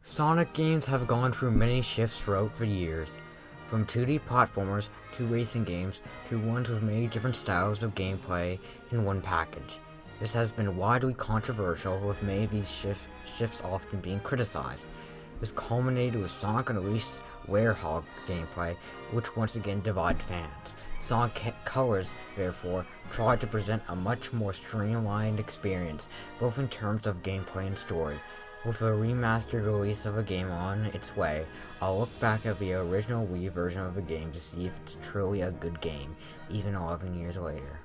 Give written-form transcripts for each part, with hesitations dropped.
Sonic games have gone through many shifts throughout the years, from 2D platformers to racing games to ones with many different styles of gameplay in one package. This has been widely controversial, with many of these shifts often being criticized. This culminated with Sonic Unleashed Werehog gameplay, which once again divided fans. Sonic Colors, therefore, tried to present a much more streamlined experience, both in terms of gameplay and story. With a remastered release of a game on its way, I'll look back at the original Wii version of the game to see if it's truly a good game, even 11 years later.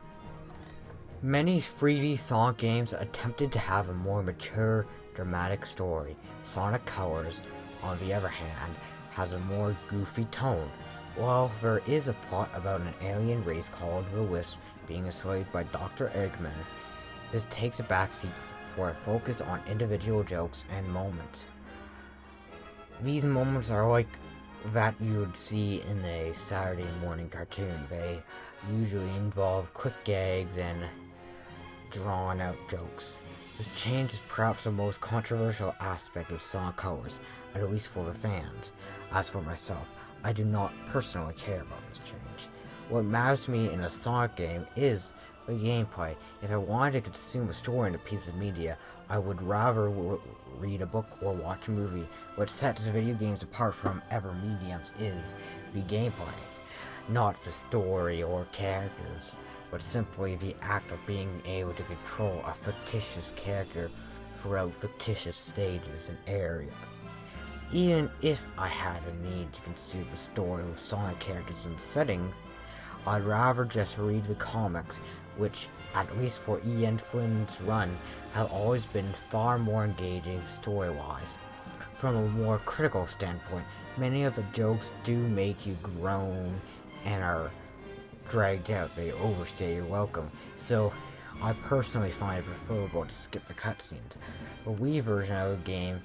Many 3D Sonic games attempted to have a more mature, dramatic story. Sonic Colors, on the other hand, has a more goofy tone. While there is a plot about an alien race called the Wisp being enslaved by Dr. Eggman, this takes a backseat for a focus on individual jokes and moments. These moments are like that you would see in a Saturday morning cartoon. They usually involve quick gags and drawn out jokes. This change is perhaps the most controversial aspect of Sonic Colors, at least for the fans. As for myself, I do not personally care about this change. What matters to me in a Sonic game is the gameplay. If I wanted to consume a story in a piece of media, I would rather read a book or watch a movie. What sets video games apart from other mediums is the gameplay, not the story or characters, but simply the act of being able to control a fictitious character throughout fictitious stages and areas. Even if I had a need to consume a story with Sonic characters and settings, I'd rather just read the comics, which, at least for Ian Flynn's run, have always been far more engaging story-wise. From a more critical standpoint, many of the jokes do make you groan and are dragged out. They overstay your welcome, so I personally find it preferable to skip the cutscenes. The Wii version of the game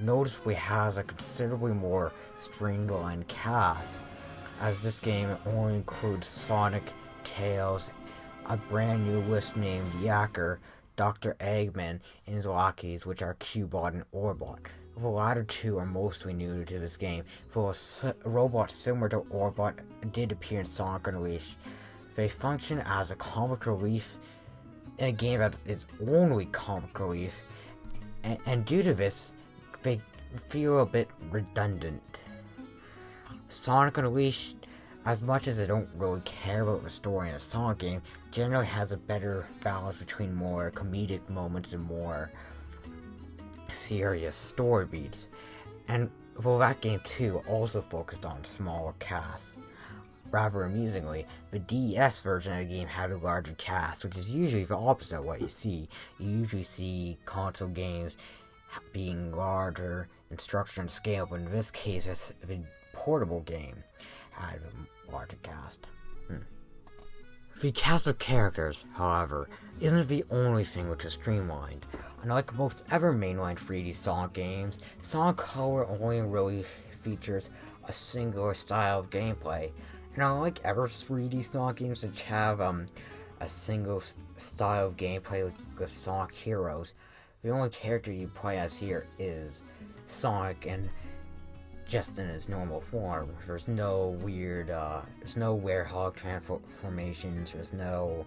noticeably has a considerably more streamlined cast, as this game only includes Sonic, Tails, a brand new Wisp named Yacker, Dr. Eggman, and his lackeys, which are Cubot and Orbot. The latter two are mostly new to this game, though robots similar to Orbot did appear in Sonic Unleashed. They function as a comic relief in a game that is only comic relief, and due to this, they feel a bit redundant. Sonic Unleashed, as much as I don't really care about the story in a Sonic game, generally has a better balance between more comedic moments and more serious story beats. And though that game too also focused on smaller casts. Rather amusingly, the DS version of the game had a larger cast, which is usually the opposite of what you see. You usually see console games being larger in structure and scale, but in this case, the portable game had a larger cast. The cast of characters, however, isn't the only thing which is streamlined. Unlike most other mainline 3D Sonic games, Sonic Color only really features a singular style of gameplay, and unlike other 3D Sonic games which have a single style of gameplay with Sonic Heroes, the only character you play as here is Sonic, and just in his normal form. There's no weird, there's no Werehog transformations, there's no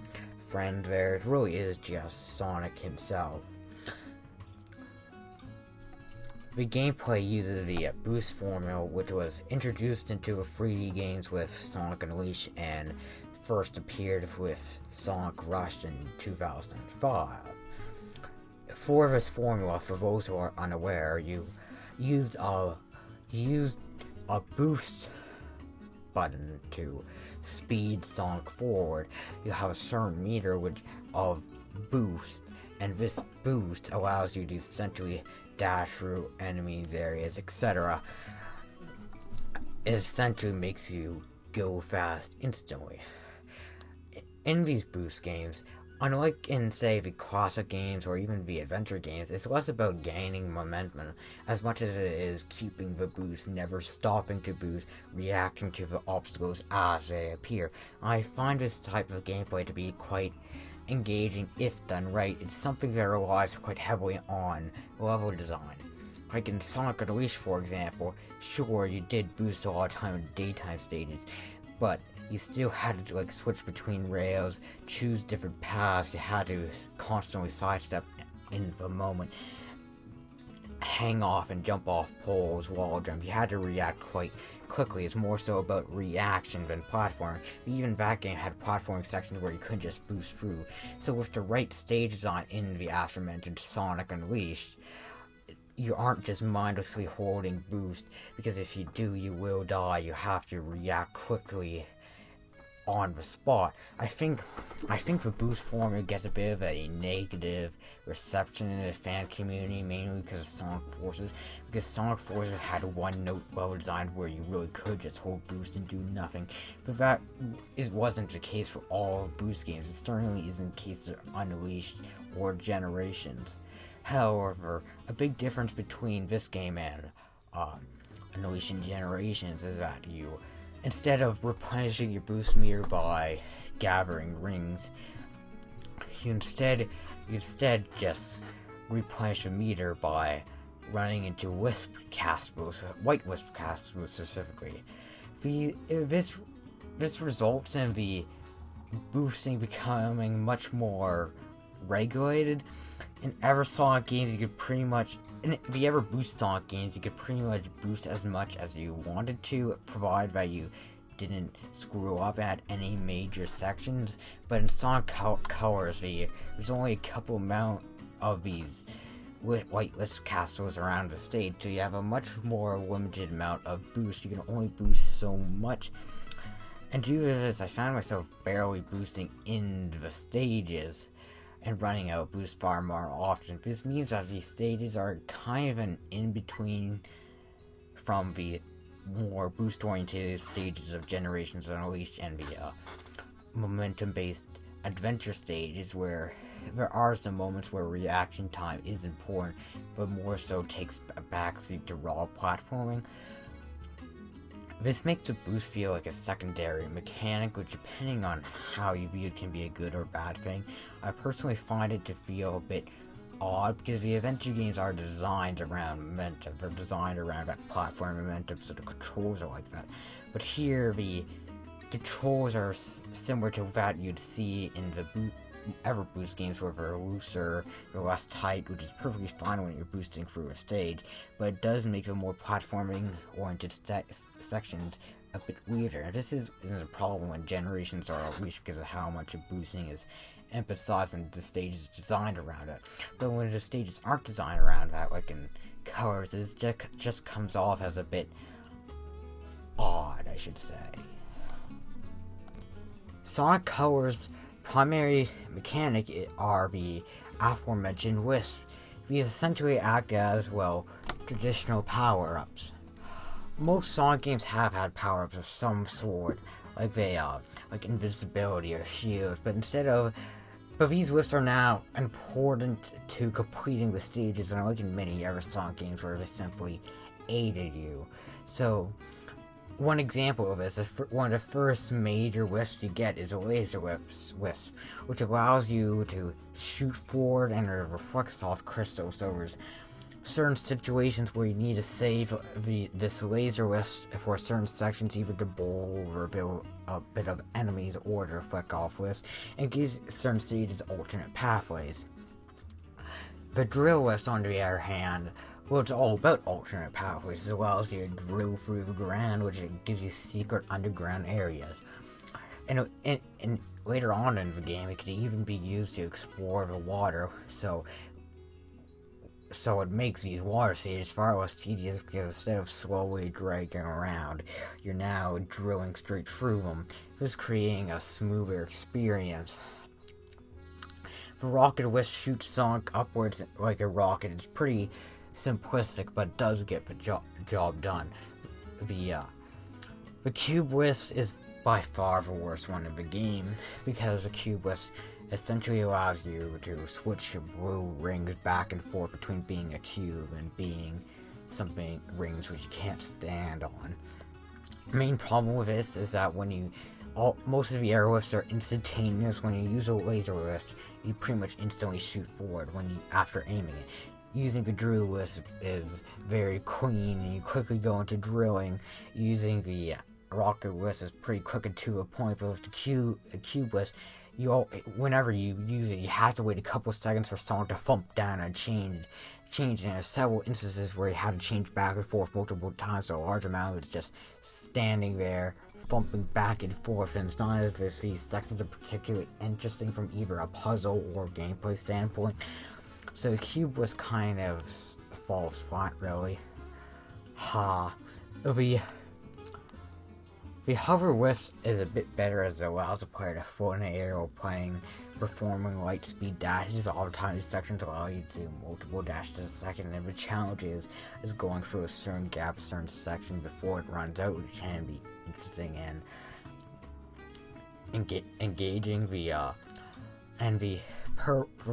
friend there. It really is just Sonic himself. The gameplay uses the boost formula, which was introduced into the 3D games with Sonic Unleashed and first appeared with Sonic Rush in 2005. For this formula, for those who are unaware, you used a boost button to speed Sonic forward. You have a certain meter of boost, and this boost allows you to essentially dash through enemies, areas, etc. It essentially makes you go fast instantly. In these boost games, unlike in, say, the classic games or even the adventure games, it's less about gaining momentum as much as it is keeping the boost, never stopping to boost, reacting to the obstacles as they appear. I find this type of gameplay to be quite engaging if done right. It's something that relies quite heavily on level design. Like in Sonic Unleashed, for example, sure, you did boost a lot of time in daytime stages, but you still had to like switch between rails, choose different paths, you had to constantly sidestep in the moment, hang off and jump off poles, wall jump. You had to react quite quickly. It's more so about reaction than platforming. Even that game had platforming sections where you couldn't just boost through. So with the right stage design in the aforementioned Sonic Unleashed, you aren't just mindlessly holding boost, because if you do, you will die. You have to react quickly on the spot. I think the boost formula gets a bit of a negative reception in the fan community, mainly because of Sonic Forces. Because Sonic Forces had one note level design where you really could just hold boost and do nothing. But that wasn't the case for all boost games. It certainly isn't the case of Unleashed or Generations. However, a big difference between this game and Unleashed and Generations is that you, instead of replenishing your boost meter by gathering rings, you instead just replenish the meter by running into Wisp Castles, White Wisp Castles specifically. This results in the boosting becoming much more regulated. In ever Sonic games, you could pretty much, in the ever boost Sonic games, you could pretty much boost as much as you wanted to, provided that you didn't screw up at any major sections. But in Sonic Colors, there's only a couple amount of these White Wisp Castles around the stage, so you have a much more limited amount of boost. You can only boost so much. And due to this, I found myself barely boosting in the stages and running out of boost far more often. This means that these stages are kind of an in-between from the more boost-oriented stages of Generations Unleashed and the momentum-based adventure stages, where there are some moments where reaction time is important, but more so takes a backseat to raw platforming. This makes the boost feel like a secondary mechanic, which, depending on how you view it, can be a good or bad thing. I personally find it to feel a bit odd, because the adventure games are designed around momentum. They're designed around that platform momentum, so the controls are like that. But here, the controls are similar to that you'd see in the ever boost games, where they're looser, they're less tight, which is perfectly fine when you're boosting through a stage, but it does make the more platforming oriented sections a bit weirder. And this isn't a problem when Generations are Unleashed, because of how much of boosting is emphasized and the stage is designed around it. But when the stages aren't designed around that, like in Colors, it just comes off as a bit odd, I should say. Sonic Colors' primary mechanic are the aforementioned wisps. These essentially act as, well, traditional power-ups. Most Sonic games have had power-ups of some sort, like invisibility or shields, but these wisps are now important to completing the stages, and like in many other Sonic games where they simply aided you. So, one example of this is one of the first major wisps you get is a laser wisp, which allows you to shoot forward and it reflects off crystals. So there's certain situations where you need to save this laser wisp for certain sections, either to bowl over a bit of enemies or to reflect off wisps, and gives certain stages alternate pathways. The drill wisp, on the other hand, well, it's all about alternate pathways, as well as you drill through the ground, which gives you secret underground areas. And later on in the game, it can even be used to explore the water, so it makes these water stages far less tedious, because instead of slowly dragging around, you're now drilling straight through them, thus creating a smoother experience. The rocket wisp shoots Sonic upwards like a rocket. It's pretty simplistic, but does get the job done. The cube wisp is by far the worst one in the game, because the cube wisp essentially allows you to switch your blue rings back and forth between being a cube and being something rings which you can't stand on. The main problem with this is that most of the air wisps are instantaneous. When you use a laser wisp, you pretty much instantly shoot forward after aiming it. using a drill wisp is very clean, and you quickly go into drilling. Using the rocket wisp is pretty quick to a point, but with the cube wisp, whenever you use it, you have to wait a couple seconds for Sonic to thump down and change. And there's several instances where he had to change back and forth multiple times, so a large amount is just standing there, thumping back and forth, and it's not as if these sections are particularly interesting from either a puzzle or gameplay standpoint. So the cube was kind of falls flat, really. The hover wisp is a bit better as it allows the player to float in the air while performing light speed dashes. All the time these sections allow you to do multiple dashes a second, and the challenge is going through a certain gap, a certain section before it runs out, which can be interesting and engaging. The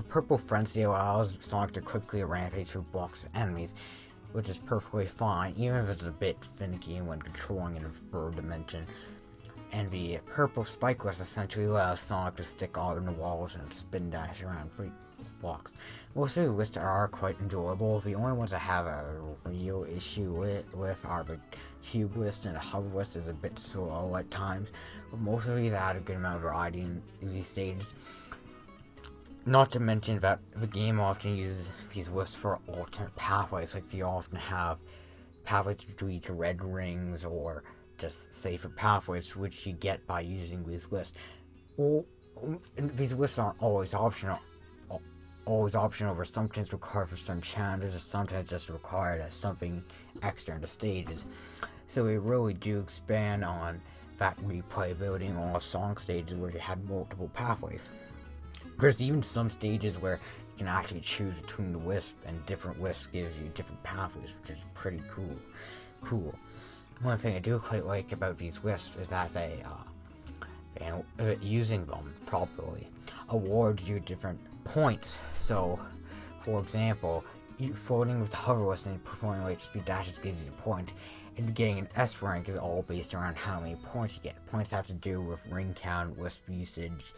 purple frenzy allows Sonic to quickly rampage through blocks of enemies, which is perfectly fine, even if it's a bit finicky when controlling in a third dimension. And the purple spike wisp essentially allows Sonic to stick all in the walls and spin dash around blocks. Most of the wisps are quite enjoyable. The only ones I have a real issue with are the cube wisp, and the hover wisp is a bit slow at times. But most of these add a good amount of variety in these stages. Not to mention that the game often uses these wisps for alternate pathways, like you often have pathways to reach red rings or just safer pathways, which you get by using these wisps. These wisps aren't always optional, but sometimes required for certain challenges, or sometimes just required as something extra in the stages. So we really do expand on that replayability in all song stages where you had multiple pathways. There's even some stages where you can actually choose between the wisp, and different wisps gives you different pathways, which is pretty cool. One thing I do quite like about these wisps is that they using them properly awards you different points. So, for example, floating with the hover wisp and performing light speed dashes gives you points, and getting an S rank is all based around how many points you get. Points have to do with ring count, wisp usage,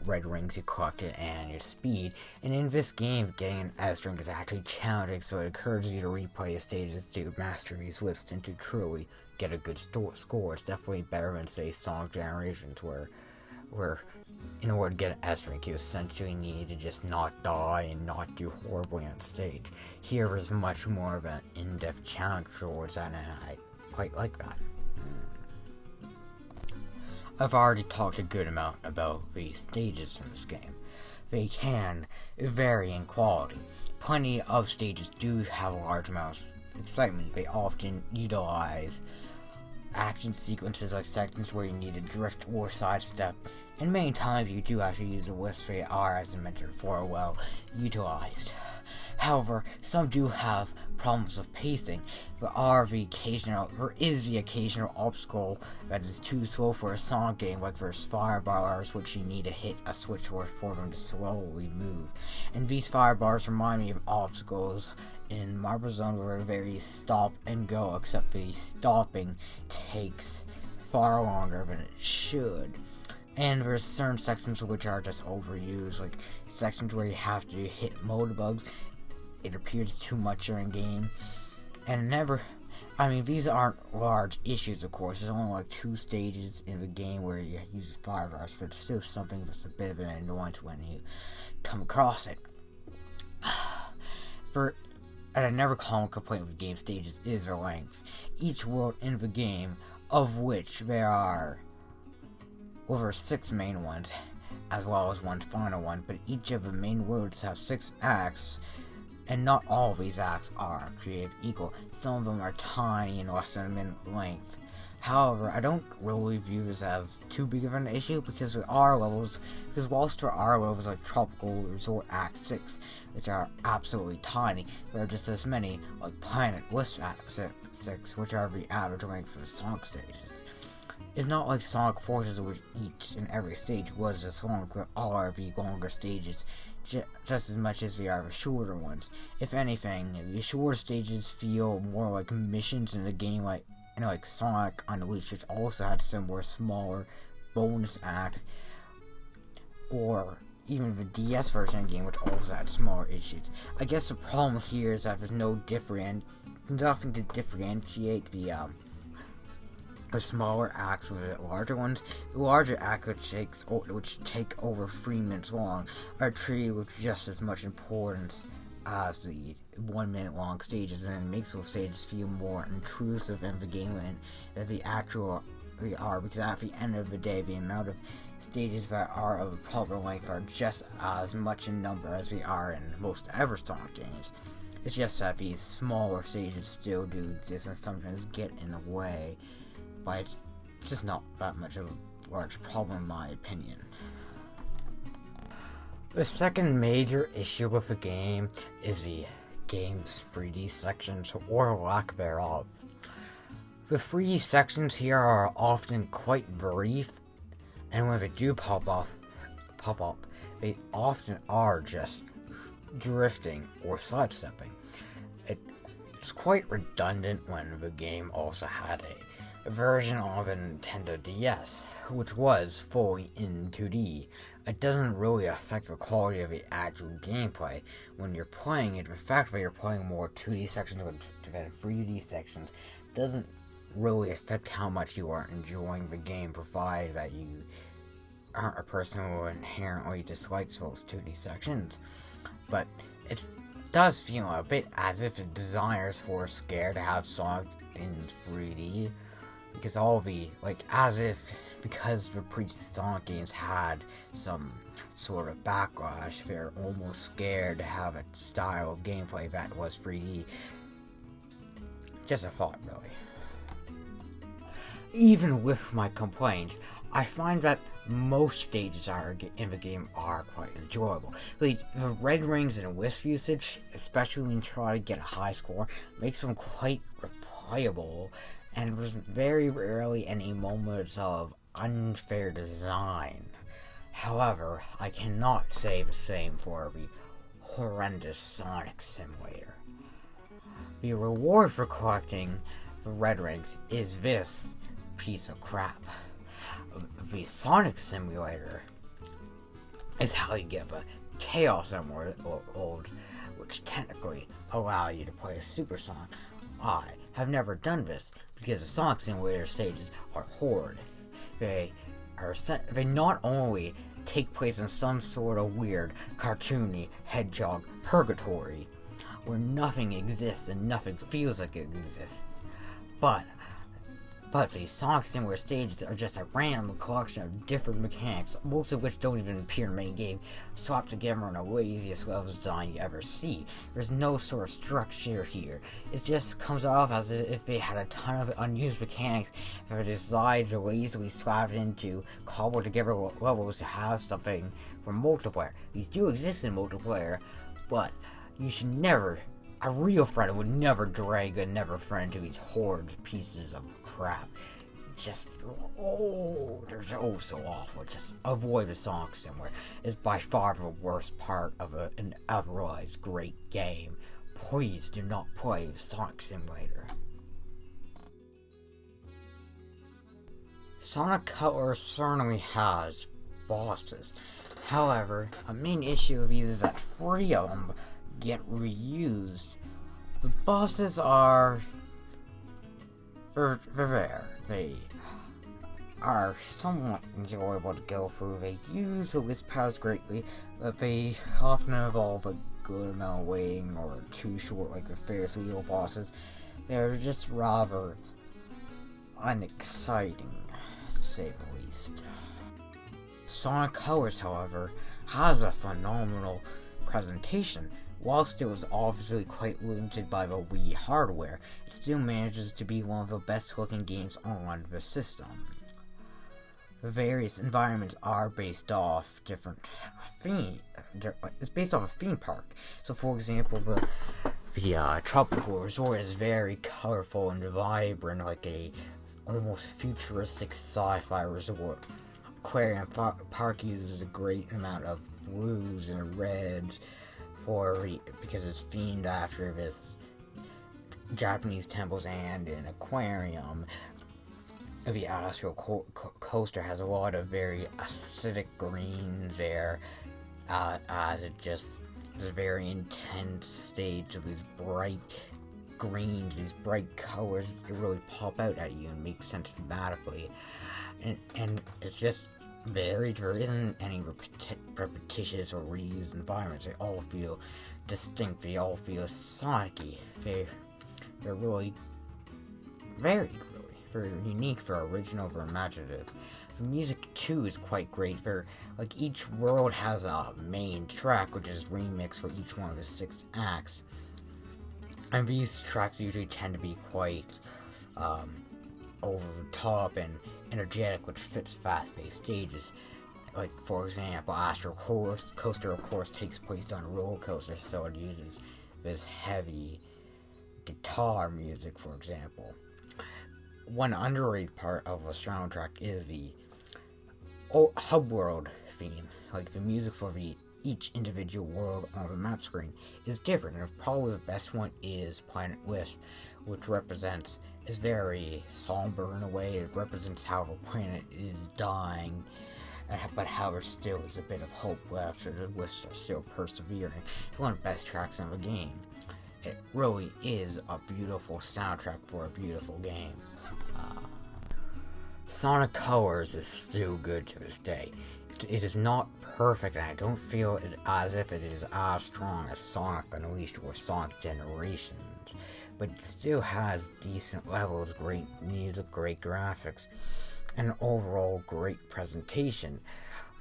red rings you collected, and your speed. And in this game, getting an S rank is actually challenging, so it encourages you to replay the stages to master these wisps and to truly get a good score. It's definitely better than, say, Sonic Generations, where in order to get an S rank, you essentially need to just not die and not do horribly on stage. Here is much more of an in-depth challenge towards that, and I quite like that. I've already talked a good amount about the stages in this game. They can vary in quality. Plenty of stages do have a large amount of excitement. They often utilize action sequences like sections where you need to drift or sidestep, and many times you do actually use the wisps. They are, as I mentioned before, well utilized. However, some do have problems with pacing. There is the occasional obstacle that is too slow for a Sonic game, like there's fire bars which you need to hit a switch for them to slowly move. And these fire bars remind me of obstacles in Marble Zone where they stop and go, except the stopping takes far longer than it should. And there's certain sections which are just overused, like sections where you have to hit motorbugs. It appears too much during game, and these aren't large issues, of course. There's only like 2 stages in the game where you use fire bars, but it's still something that's a bit of an annoyance when you come across it. And another common complaint with game stages is their length. Each world in the game, of which there are over 6 main ones, as well as one final one, but each of the main worlds have 6 acts, and not all of these acts are created equal. Some of them are tiny and less than a minute length. However, I don't really view this as too big of an issue, because whilst there are levels like Tropical Resort Act 6, which are absolutely tiny, there are just as many like Planet Wisp Act 6, which are the average length for the Sonic stages. It's not like Sonic Forces, which each and every stage was as long, but all are the longer stages, just as much as they are the shorter ones. If anything, the shorter stages feel more like missions in a game like Sonic Unleashed, which also had similar smaller bonus acts, or even the DS version of the game, which also had smaller issues. I guess the problem here is that there's nothing to differentiate the smaller acts with the larger ones. The larger acts, which take over 3 minutes long, are treated with just as much importance as the 1 minute long stages, and it makes those stages feel more intrusive in the game than they actually are, because at the end of the day, the amount of stages that are of a proper length are just as much in number as they are in most ever Sonic games. It's just that these smaller stages still do exist and sometimes get in the way, but it's just not that much of a large problem in my opinion. The second major issue with the game is the game's 3D sections, or lack thereof. The 3D sections here are often quite brief, and when they do pop up, they often are just drifting or sidestepping. It's quite redundant when the game also had a version of a Nintendo DS, which was fully in 2D. It doesn't really affect the quality of the actual gameplay when you're playing it. The fact that you're playing more 2D sections than 3D sections doesn't really affect how much you are enjoying the game, provided that you aren't a person who inherently dislikes those 2D sections. But it does feel a bit as if the designers were scared to have Sonic in 3D, because because the previous Sonic games had some sort of backlash, they're almost scared to have a style of gameplay that was 3D. Just a thought, really. Even with my complaints, I find that most stages in the game are quite enjoyable. Like, the red rings and wisp usage, especially when you try to get a high score, makes them quite replayable, and there's very rarely any moments of unfair design. However, I cannot say the same for the horrendous Sonic Simulator. The reward for collecting the red rings is this piece of crap. The Sonic Simulator is how you get the Chaos Emeralds, which technically allow you to play a Super Sonic. I have never done this because the Sonic Simulator stages are horrid. They not only take place in some sort of weird, cartoony hedgehog purgatory, where nothing exists and nothing feels like it exists, but the Sonic Simulator stages are just a random collection of different mechanics, most of which don't even appear in the main game, slapped together in the laziest level design you ever see. There's no sort of structure here. It just comes off as if they had a ton of unused mechanics that they decided to lazily slap into, cobble together levels to have something for multiplayer. These do exist in multiplayer, but you should never, a real friend would never drag another friend into these horrid pieces of crap. Just, they're so awful. Just avoid the Sonic Simulator. It's by far the worst part of an otherwise great game. Please do not play the Sonic Simulator. Sonic Colors certainly has bosses. However, a main issue of these is that 3 of them get reused. The bosses are rare. They are somewhat enjoyable to go through. They use the wisp powers greatly, but they often involve a good amount of waiting or too short, like the Ferris wheel bosses. They're just rather unexciting, to say the least. Sonic Colors, however, has a phenomenal presentation. Whilst it was obviously quite limited by the Wii hardware, it still manages to be one of the best looking games on the system. The various environments are based off different theme. It's based off a theme park. So, for example, the tropical resort is very colorful and vibrant, like a almost futuristic sci-fi resort. Aquarium Park uses a great amount of blues and reds because it's themed after this Japanese temples and an aquarium. The Astral Coaster has a lot of very acidic greens there, as it just is a very intense stage of these bright greens, these bright colors that really pop out at you and make sense thematically. And it's just there isn't any repetitious or reused environments. They all feel distinct. They all feel Sonic-y. They're really very unique, very original, very imaginative. The music too is quite great. Like each world has a main track, which is remixed for each one of the 6 acts. And these tracks usually tend to be quite over the top and energetic, which fits fast-paced stages. Like, for example, Astro Coaster, of course, takes place on a roller coaster, so it uses this heavy guitar music, for example. One underrated part of a soundtrack is the hub world theme. Like, the music for each individual world on the map screen is different, and probably the best one is Planet Wisp, which is very somber in a way. It represents how the planet is dying, but how there still is a bit of hope left, so the Wisps are still persevering. It's one of the best tracks in the game. It really is a beautiful soundtrack for a beautiful game. Sonic Colors is still good to this day. It is not perfect, and I don't feel it as if it is as strong as Sonic Unleashed or Sonic Generations, but it still has decent levels, great music, great graphics, and overall great presentation.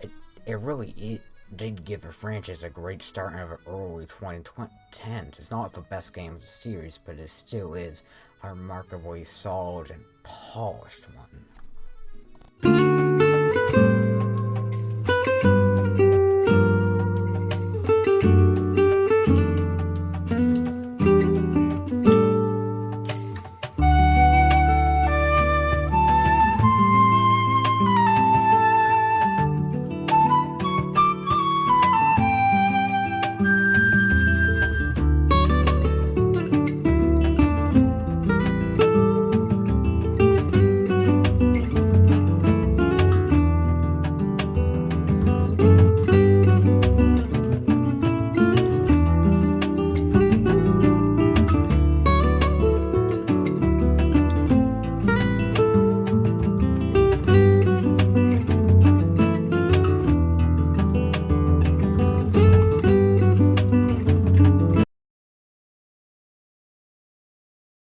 It really did give the franchise a great start in the early 2010s. It's not the best game of the series, but it still is a remarkably solid and polished one.